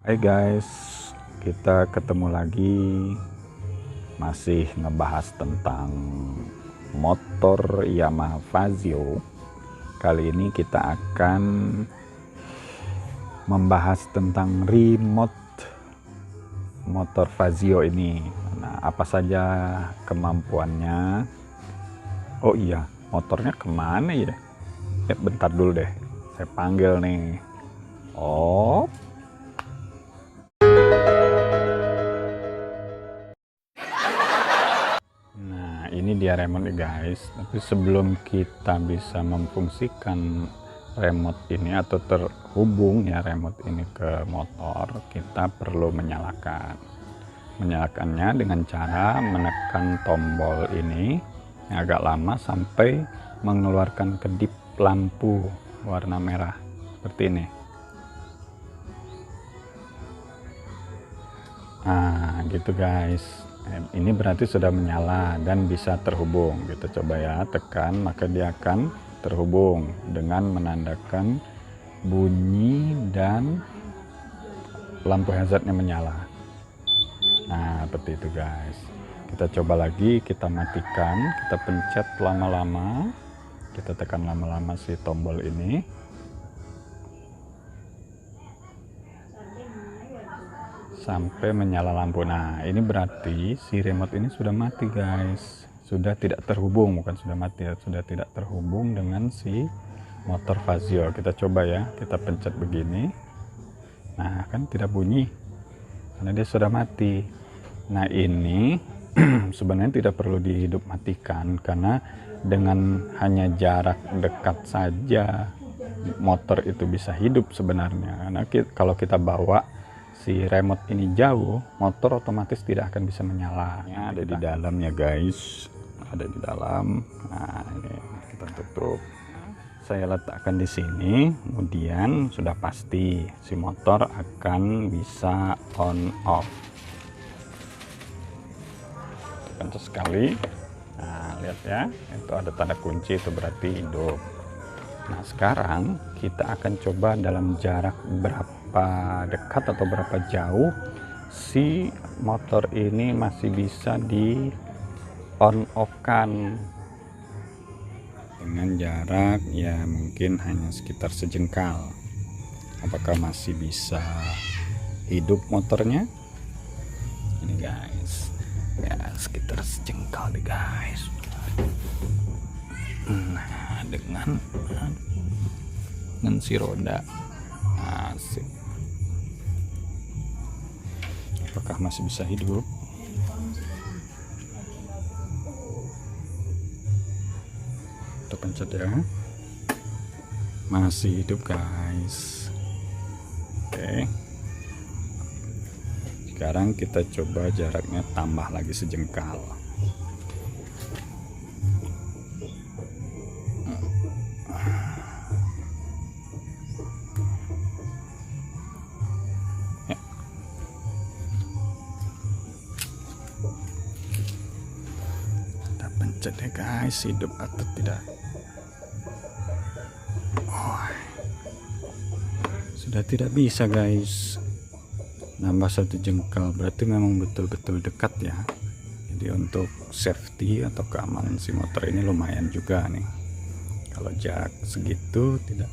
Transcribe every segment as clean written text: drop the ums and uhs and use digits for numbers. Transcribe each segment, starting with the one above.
Hai guys, kita ketemu lagi, masih ngebahas tentang motor Yamaha Fazio. Kali ini kita akan membahas tentang remote motor Fazio ini. Nah, apa saja kemampuannya? Oh iya, motornya kemana ya? Bentar dulu deh, saya panggil nih. Oh, ini dia remote guys. Tapi sebelum kita bisa memfungsikan remote ini atau terhubung ya remote ini ke motor, kita perlu menyalakannya dengan cara menekan tombol ini yang agak lama sampai mengeluarkan kedip lampu warna merah seperti ini. Nah gitu guys, ini berarti sudah menyala dan bisa terhubung. Kita coba ya, tekan, maka dia akan terhubung dengan menandakan bunyi dan lampu hazardnya menyala. Nah seperti itu guys. Kita coba lagi, kita matikan, kita pencet lama-lama, kita tekan lama-lama si tombol ini. Sampai menyala lampu. Nah ini berarti si remote ini sudah mati guys, sudah tidak terhubung, bukan sudah mati ya, sudah tidak terhubung dengan si motor Fazio. Kita coba ya, kita pencet begini, nah kan tidak bunyi karena dia sudah mati. Nah ini sebenarnya tidak perlu dihidup matikan, karena dengan hanya jarak dekat saja motor itu bisa hidup sebenarnya. Karena kalau kita bawa si remote ini jauh, motor otomatis tidak akan bisa menyala. Ada di dalamnya guys, ada di dalam. Nah ini kita tutup, saya letakkan di sini, kemudian sudah pasti si motor akan bisa on off. Tekan sekali, nah lihat ya, itu ada tanda kunci, itu berarti hidup. Nah sekarang kita akan coba dalam jarak berapa dekat atau berapa jauh si motor ini masih bisa di on off kan, dengan jarak ya mungkin hanya sekitar sejengkal. Apakah masih bisa hidup motornya? Ini guys ya, sekitar sejengkal deh guys. Nah dengan si roda asik, apakah masih bisa hidup? Kita pencet ya, masih hidup guys. Oke, sekarang kita coba jaraknya tambah lagi sejengkal. Pencet ya guys, hidup atau tidak. Oh, sudah tidak bisa guys, nambah satu jengkal, berarti memang betul-betul dekat ya. Jadi untuk safety atau keamanan si motor ini lumayan juga nih. Kalau jarak segitu tidak,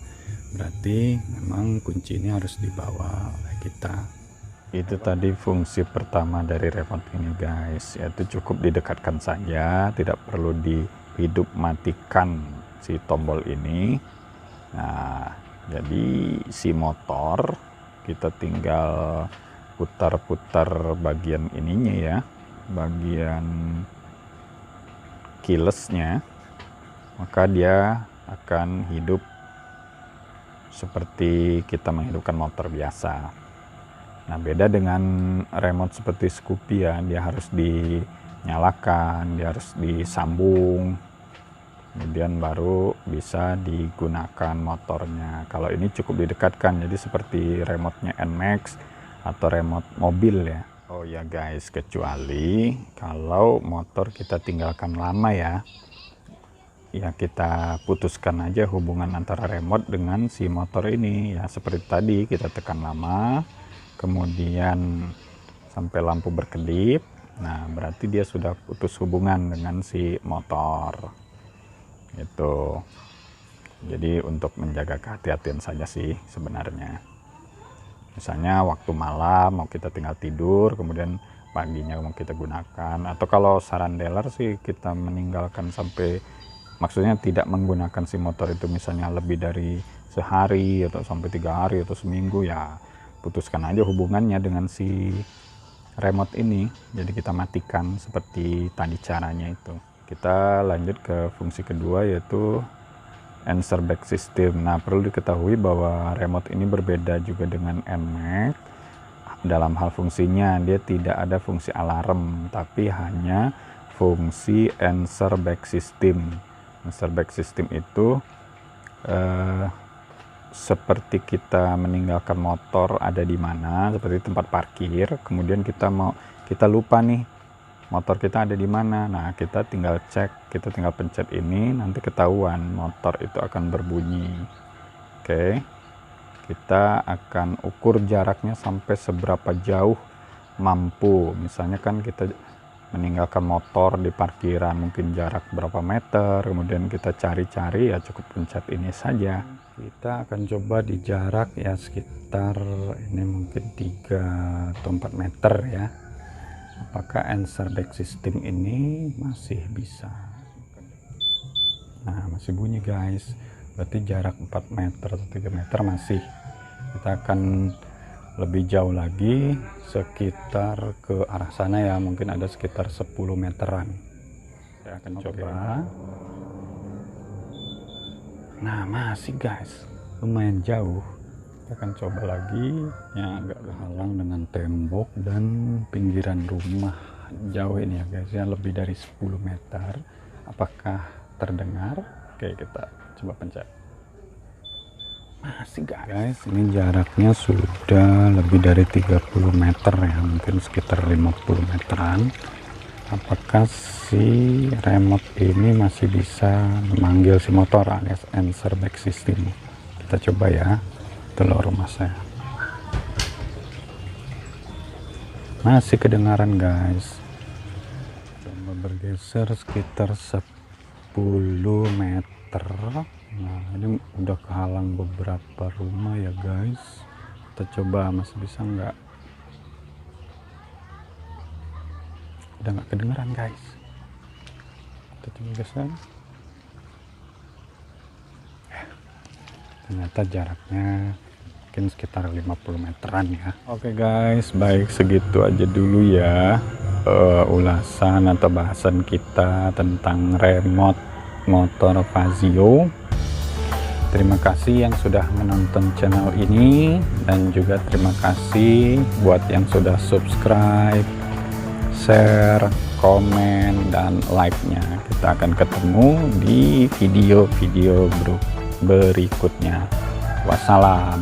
berarti memang kunci ini harus dibawa oleh kita. Itu tadi fungsi pertama dari remote ini guys, yaitu cukup didekatkan saja, tidak perlu dihidup matikan si tombol ini. Nah jadi si motor kita tinggal putar-putar bagian ininya ya, bagian keylessnya, maka dia akan hidup seperti kita menghidupkan motor biasa. Nah beda dengan remote seperti Scoopy ya, dia harus dinyalakan, dia harus disambung, kemudian baru bisa digunakan motornya. Kalau ini cukup didekatkan, jadi seperti remote-nya NMAX atau remote mobil ya. Oh ya guys, kecuali kalau motor kita tinggalkan lama ya, ya kita putuskan aja hubungan antara remote dengan si motor ini ya, seperti tadi kita tekan lama, kemudian sampai lampu berkedip, nah berarti dia sudah putus hubungan dengan si motor itu. Jadi untuk menjaga kehati-hatian saja sih sebenarnya. Misalnya waktu malam mau kita tinggal tidur, kemudian paginya mau kita gunakan, atau kalau saran dealer sih kita meninggalkan sampai, maksudnya tidak menggunakan si motor itu misalnya lebih dari sehari atau sampai 3 hari atau seminggu, ya putuskan aja hubungannya dengan si remote ini. Jadi kita matikan seperti tadi caranya itu. Kita lanjut ke fungsi kedua, yaitu answer back system. Nah, perlu diketahui bahwa remote ini berbeda juga dengan NMAX. Dalam hal fungsinya, dia tidak ada fungsi alarm, tapi hanya fungsi answer back system. Answer back system itu seperti kita meninggalkan motor ada di mana, seperti tempat parkir, kemudian kita lupa nih motor kita ada di mana. Nah, kita tinggal cek, kita tinggal pencet ini, nanti ketahuan motor itu akan berbunyi. Oke, kita akan ukur jaraknya sampai seberapa jauh mampu. Misalnya kan kita meninggalkan motor di parkiran, mungkin jarak berapa meter, kemudian kita cari-cari, ya cukup pencet ini saja. Kita akan coba di jarak ya sekitar ini mungkin 3 atau 4 meter ya. Apakah answer back system ini masih bisa? Nah, masih bunyi guys, berarti jarak 4 meter atau 3 meter masih. Kita akan lebih jauh lagi, sekitar ke arah sana ya, mungkin ada sekitar 10 meteran. Saya akan coba. Nah, masih guys, lumayan jauh. Kita akan coba lagi yang agak kehalang dengan tembok dan pinggiran rumah. Jauh ini ya guys, ya lebih dari 10 meter. Apakah terdengar? Oke, kita coba pencet. Masih guys, ini jaraknya sudah lebih dari 30 meter ya, mungkin sekitar 50 meteran. Apakah si remote ini masih bisa memanggil si motor alias answer back system? Kita coba ya, telur rumah saya. Masih kedengaran guys. Coba bergeser sekitar 10 meter. Nah, ini udah kehalang beberapa rumah ya guys. Kita coba masih bisa nggak? Udah nggak kedengeran guys. Kita coba geser. Ternyata jaraknya mungkin sekitar 50 meteran ya. Oke guys, baik segitu aja dulu ya ulasan atau bahasan kita tentang remote motor Fazio. Terima kasih yang sudah menonton channel ini, dan juga terima kasih buat yang sudah subscribe, share, komen, dan like-nya. Kita akan ketemu di video-video berikutnya. Wassalam.